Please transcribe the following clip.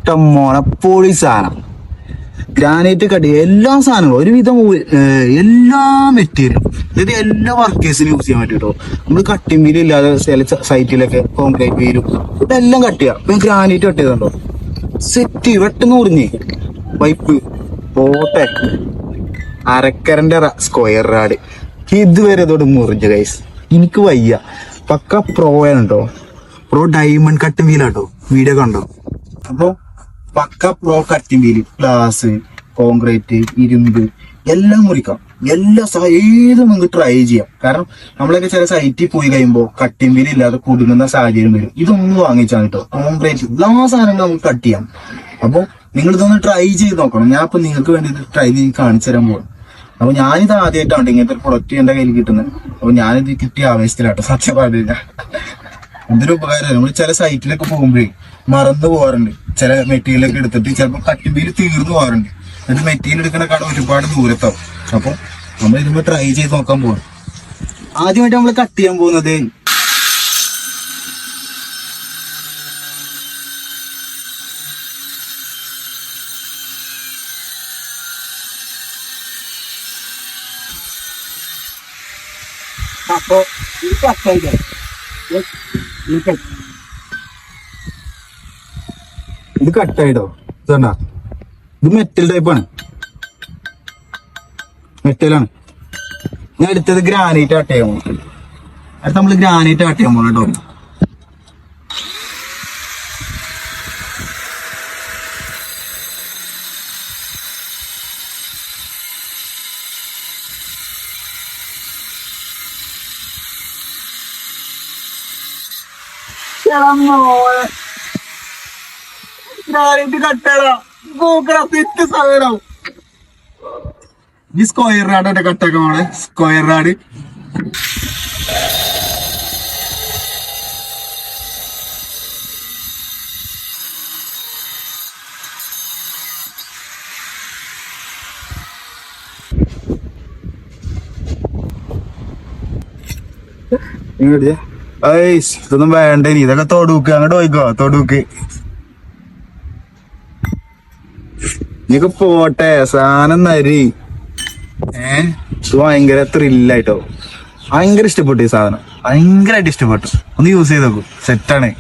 ഇഷ്ടം മോനെ പൊളി സാധനം. ഗ്രാനൈറ്റ് കട്ടി എല്ലാ സാധനങ്ങളും ഒരുവിധം എല്ലാ മെറ്റീരിയലും, അതായത് എല്ലാ വർക്കേഴ്സിനും യൂസ് ചെയ്യാൻ പറ്റും കേട്ടോ. നമ്മൾ കട്ടിങ് വീലും ഇല്ലാതെ ചില സൈറ്റിലൊക്കെ കോൺക്രീറ്റ് വീലും ഇതെല്ലാം കട്ട് ചെയ്യാം. ഇപ്പൊ ഗ്രാനൈറ്റ് കട്ട് ചെയ്തോ സെറ്റ് വെട്ടെന്ന് മുറിഞ്ഞ് പൈപ്പ് പോട്ടെ. അരക്കരന്റെ സ്ക്വയർ റാഡ് ഇതുവരെ അതോട് മുറിഞ്ഞു ഗൈസ്. എനിക്ക് വയ്യ. പക്ക പ്രോ ആണ് കേട്ടോ. പ്രോ ഡയമണ്ട് കട്ടിങ് വീലാട്ടോ. വീഡിയോ കണ്ടോ? അപ്പൊ Pakka pro cutting wheel, glass, concrete, ഇരുമ്പ് എല്ലാം മുറിക്കാം. ഏതും നിങ്ങൾക്ക് ട്രൈ ചെയ്യാം. കാരണം നമ്മളൊക്കെ ചില സൈറ്റിൽ പോയി കഴിയുമ്പോൾ കട്ടിങ് വീല് ഇല്ലാതെ കുടുങ്ങുന്ന സാഹചര്യം വരും. ഇതൊന്നും വാങ്ങിച്ചാൽ കേട്ടോ. കോൺക്രീറ്റ് എല്ലാ സാധനങ്ങളും നമുക്ക് കട്ട് ചെയ്യാം. അപ്പൊ നിങ്ങൾ ഇതൊന്ന് ട്രൈ ചെയ്ത് നോക്കണം. ഞാൻ ഇപ്പൊ നിങ്ങൾക്ക് വേണ്ടി ട്രൈ ചെയ്ത് കാണിച്ചു തരാൻ പോകും. അപ്പൊ ഞാനിത് ആദ്യമായിട്ടാണ് ഇങ്ങനത്തെ ഒരു പ്രൊഡക്റ്റ് എന്റെ കയ്യിൽ കിട്ടുന്നത്. അപ്പൊ ഞാനിത് കിട്ടിയ ആവേശത്തിലാട്ടോ. സത്യം പാടില്ല, എന്തൊരു ഉപകാരം. നമ്മൾ ചില സൈറ്റിലൊക്കെ പോകുമ്പോഴേ മറന്നു പോകാറുണ്ട്. ചില മെറ്റീരിയലൊക്കെ എടുത്തിട്ട് ചിലപ്പോൾ കട്ടിങ് വീല് തീർന്നു പോകാറുണ്ട്. എന്നിട്ട് മെറ്റീരിയൽ എടുക്കുന്ന കട ഒരുപാട് ദൂരത്താവും. അപ്പൊ നമ്മൾ ഇതിപ്പോ ട്രൈ ചെയ്ത് നോക്കാൻ പോകണം. ആദ്യമായിട്ട് നമ്മൾ കട്ട് ചെയ്യാൻ പോകുന്നത് അപ്പൊ ഇത് കട്ടായിട്ടോ. ഇത് കട്ടായിട്ടോ. ഇതണ്ട, ഇത് മെറ്റൽ ടൈപ്പാണ്, മെറ്റലാണ്. ഞാൻ എടുത്തത് ഗ്രാനൈറ്റ് കട്ട് ചെയ്യാൻ പോകും. അടുത്ത നമ്മള് ഗ്രാനൈറ്റ് കട്ട് ചെയ്യാൻ പോകണം കേട്ടോ. ഈ സ്ക്വയർ റാഡ് കട്ടൊക്കെ മോളെ, സ്ക്വയർ റാഡ്. ഇതൊന്നും വേണ്ട, ഇതൊക്കെ തൊടുക്ക്. അങ്ങോട്ട് പോയിക്കോ, തൊടുക്ക്. ഇതൊക്കെ പോട്ടെ, സാധനം നരി. ഇത് ഭയങ്കര ത്രില്ലായിട്ടോ. ഭയങ്കര ഇഷ്ടപ്പെട്ടു ഈ സാധനം, ഭയങ്കരമായിട്ട് ഇഷ്ടപ്പെട്ടു. ഒന്ന് യൂസ് ചെയ്ത് നോക്കൂ, സെറ്റാണ്.